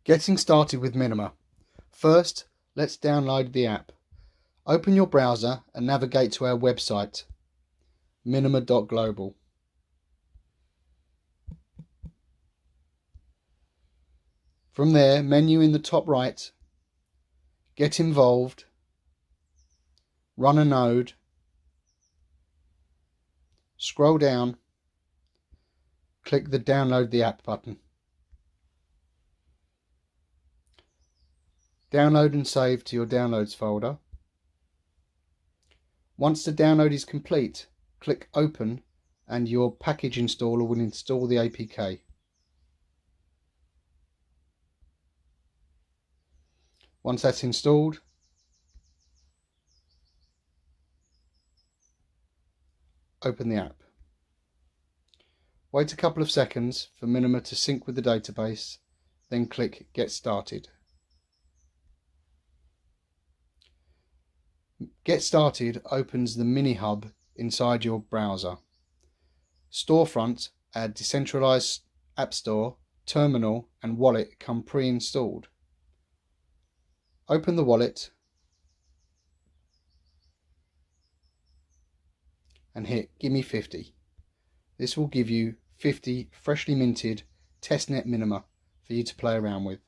Getting started with Minima. First, let's download the app. Open your browser and navigate to our website, minima.global. From there, menu in the top right, Get Involved, Run a Node, scroll down, click the Download the App button. Download and save to your Downloads folder. Once the download is complete, click Open and your package installer will install the APK. Once that's installed, open the app. Wait a couple of seconds for Minima to sync with the database, then click Get Started. Get Started opens the Mini Hub inside your browser. Storefront add decentralized App Store, Terminal and Wallet come pre-installed. Open the wallet and hit Gimme 50. This will give you 50 freshly minted testnet Minima for you to play around with.